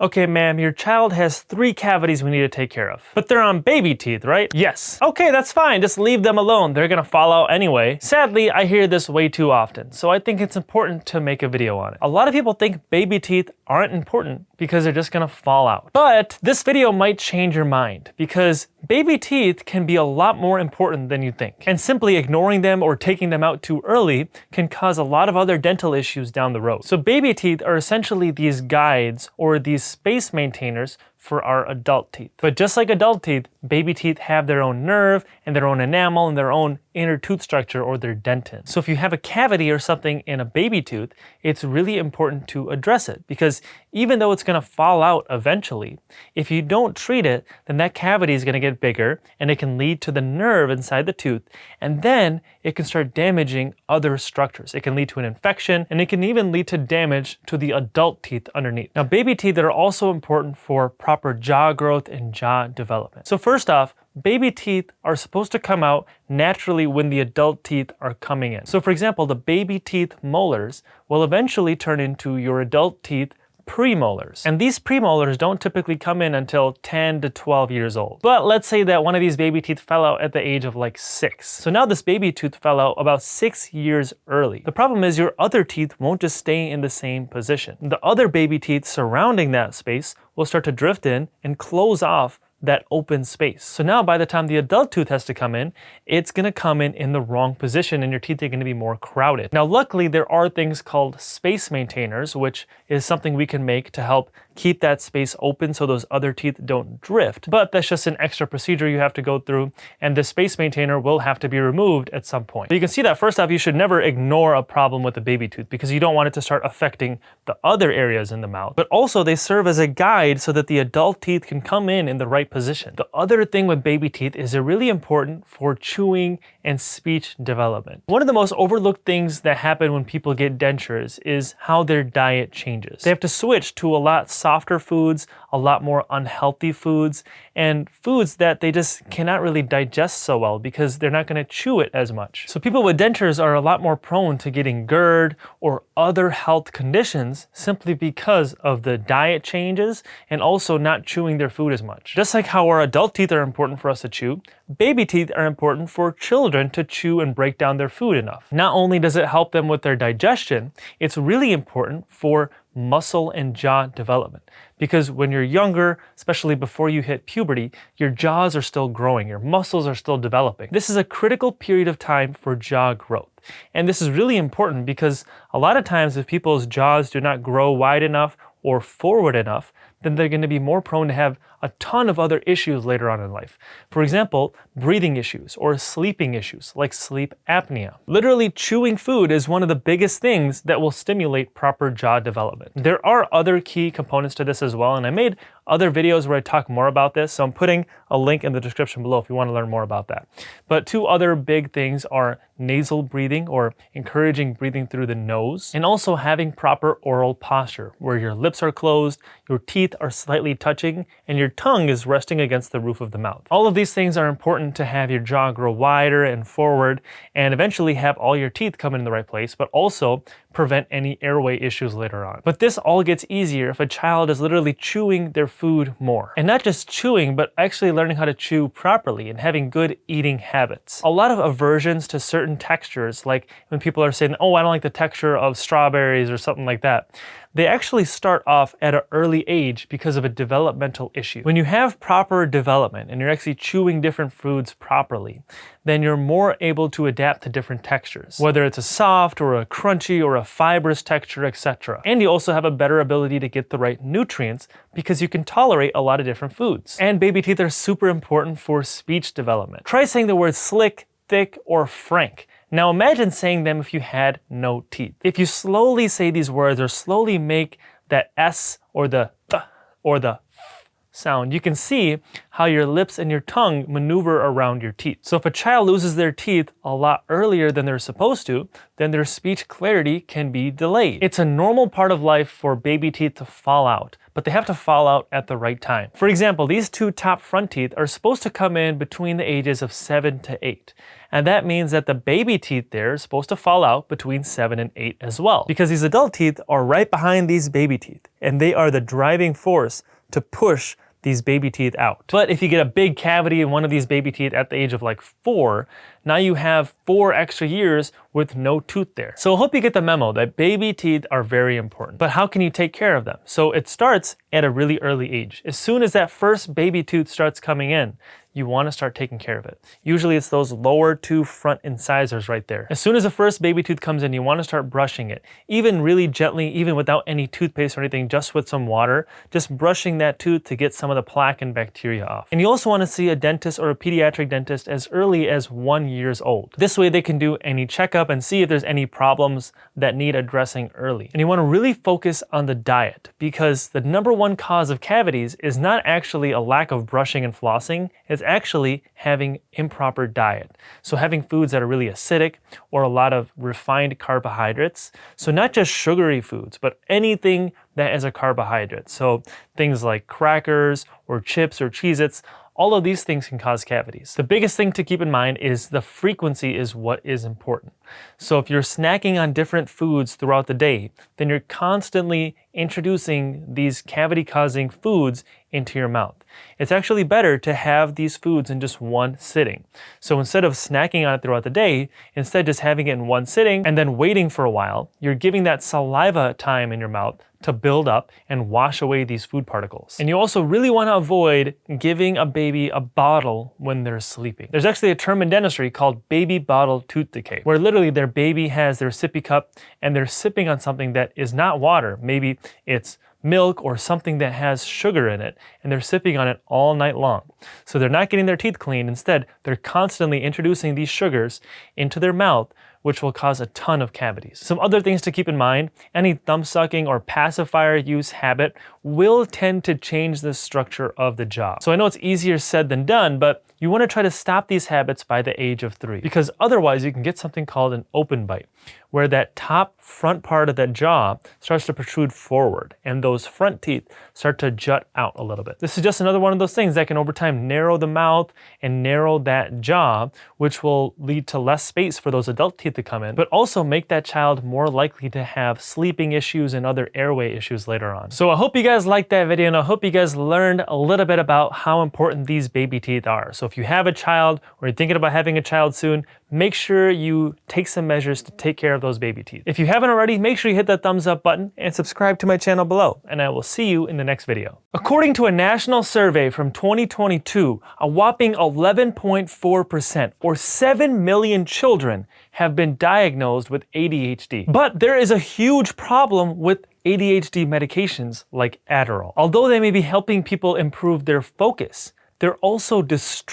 Okay, ma'am, your child has 3 cavities we need to take care of. But they're on baby teeth, right? Yes. Okay, that's fine. Just leave them alone. They're gonna fall out anyway. Sadly, I hear this way too often, so I think it's important to make a video on it. A lot of people think baby teeth aren't important because they're just gonna fall out. But this video might change your mind because baby teeth can be a lot more important than you think. And simply ignoring them or taking them out too early can cause a lot of other dental issues down the road. So baby teeth are essentially these guides or these space maintainers for our adult teeth. But just like adult teeth, baby teeth have their own nerve and their own enamel and their own inner tooth structure or their dentin. So if you have a cavity or something in a baby tooth, it's really important to address it because even though it's gonna fall out eventually, if you don't treat it, then that cavity is gonna get bigger and it can lead to the nerve inside the tooth, and then it can start damaging other structures. It can lead to an infection and it can even lead to damage to the adult teeth underneath. Now, baby teeth are also important for proper jaw growth and jaw development. So first off, baby teeth are supposed to come out naturally when the adult teeth are coming in. So for example, the baby teeth molars will eventually turn into your adult teeth premolars. And these premolars don't typically come in until 10 to 12 years old. But let's say that one of these baby teeth fell out at the age of like 6. So now this baby tooth fell out about 6 years early. The problem is your other teeth won't just stay in the same position. The other baby teeth surrounding that space will start to drift in and close off that open space. So now by the time the adult tooth has to come in, it's gonna come in the wrong position and your teeth are gonna be more crowded. Now luckily there are things called space maintainers, which is something we can make to help keep that space open so those other teeth don't drift. But that's just an extra procedure you have to go through, and the space maintainer will have to be removed at some point. But you can see that first off, you should never ignore a problem with a baby tooth because you don't want it to start affecting the other areas in the mouth. But also they serve as a guide so that the adult teeth can come in the right position. The other thing with baby teeth is they're really important for chewing and speech development. One of the most overlooked things that happen when people get dentures is how their diet changes. They have to switch to a lot softer foods, a lot more unhealthy foods, and foods that they just cannot really digest so well because they're not going to chew it as much. So people with dentures are a lot more prone to getting GERD or other health conditions simply because of the diet changes and also not chewing their food as much. Just like how our adult teeth are important for us to chew, baby teeth are important for children to chew and break down their food enough. Not only does it help them with their digestion, it's really important for muscle and jaw development. Because when you're younger, especially before you hit puberty, your jaws are still growing, your muscles are still developing. This is a critical period of time for jaw growth. And this is really important because a lot of times if people's jaws do not grow wide enough or forward enough, then they're going to be more prone to have a ton of other issues later on in life. For example, breathing issues or sleeping issues like sleep apnea. Literally chewing food is one of the biggest things that will stimulate proper jaw development. There are other key components to this as well, and I made other videos where I talk more about this, so I'm putting a link in the description below if you want to learn more about that. But 2 other big things are nasal breathing or encouraging breathing through the nose, and also having proper oral posture where your lips are closed, your teeth are slightly touching, and your tongue is resting against the roof of the mouth. All of these things are important to have your jaw grow wider and forward and eventually have all your teeth come in the right place, but also prevent any airway issues later on. But this all gets easier if a child is literally chewing their food more. And not just chewing, but actually learning how to chew properly and having good eating habits. A lot of aversions to certain textures, like when people are saying, oh, I don't like the texture of strawberries or something like that, they actually start off at an early age because of a developmental issue. When you have proper development and you're actually chewing different foods properly, then you're more able to adapt to different textures, whether it's a soft or a crunchy or a fibrous texture, etc. And you also have a better ability to get the right nutrients because you can tolerate a lot of different foods. And baby teeth are super important for speech development. Try saying the words slick, thick, or frank. Now imagine saying them if you had no teeth. If you slowly say these words or slowly make that S or the th or the f sound, you can see how your lips and your tongue maneuver around your teeth. So if a child loses their teeth a lot earlier than they're supposed to, then their speech clarity can be delayed. It's a normal part of life for baby teeth to fall out, but they have to fall out at the right time. For example, these two top front teeth are supposed to come in between the ages of 7 to 8. And that means that the baby teeth there is supposed to fall out between 7 and 8 as well. Because these adult teeth are right behind these baby teeth, and they are the driving force to push these baby teeth out. But if you get a big cavity in one of these baby teeth at the age of like 4, now you have 4 extra years with no tooth there. So I hope you get the memo that baby teeth are very important. But how can you take care of them? So it starts at a really early age. As soon as that first baby tooth starts coming in, you want to start taking care of it. Usually it's those lower 2 front incisors right there. As soon as the first baby tooth comes in, you want to start brushing it. Even really gently, even without any toothpaste or anything, just with some water, just brushing that tooth to get some of the plaque and bacteria off. And you also want to see a dentist or a pediatric dentist as early as 1 year old. This way they can do any checkup and see if there's any problems that need addressing early. And you want to really focus on the diet, because the #1 cause of cavities is not actually a lack of brushing and flossing, it's actually having improper diet. So having foods that are really acidic or a lot of refined carbohydrates. So not just sugary foods, but anything that is a carbohydrate. So things like crackers or chips or Cheez-Its, all of these things can cause cavities. The biggest thing to keep in mind is the frequency is what is important. So if you're snacking on different foods throughout the day, then you're constantly introducing these cavity-causing foods into your mouth. It's actually better to have these foods in just one sitting. So instead of snacking on it throughout the day, instead just having it in one sitting and then waiting for a while, you're giving that saliva time in your mouth to build up and wash away these food particles. And you also really want to avoid giving a baby a bottle when they're sleeping. There's actually a term in dentistry called baby bottle tooth decay, where literally their baby has their sippy cup and they're sipping on something that is not water. Maybe it's milk or something that has sugar in it, and they're sipping on it all night long. So they're not getting their teeth cleaned. Instead, they're constantly introducing these sugars into their mouth, which will cause a ton of cavities. Some other things to keep in mind: any thumb sucking or pacifier use habit will tend to change the structure of the jaw. So I know it's easier said than done, but you want to try to stop these habits by the age of 3, because otherwise you can get something called an open bite, where that top front part of that jaw starts to protrude forward and those front teeth start to jut out a little bit. This is just another one of those things that can over time narrow the mouth and narrow that jaw, which will lead to less space for those adult teeth to come in, but also make that child more likely to have sleeping issues and other airway issues later on. So I hope you guys liked that video, and I hope you guys learned a little bit about how important these baby teeth are. So if you have a child or you're thinking about having a child soon, make sure you take some measures to take care of those baby teeth. If you haven't already, make sure you hit that thumbs up button and subscribe to my channel below, and I will see you in the next video. According to a national survey from 2022, a whopping 11.4% or 7 million children have been diagnosed with ADHD. But there is a huge problem with ADHD medications like Adderall. Although they may be helping people improve their focus, they're also destroying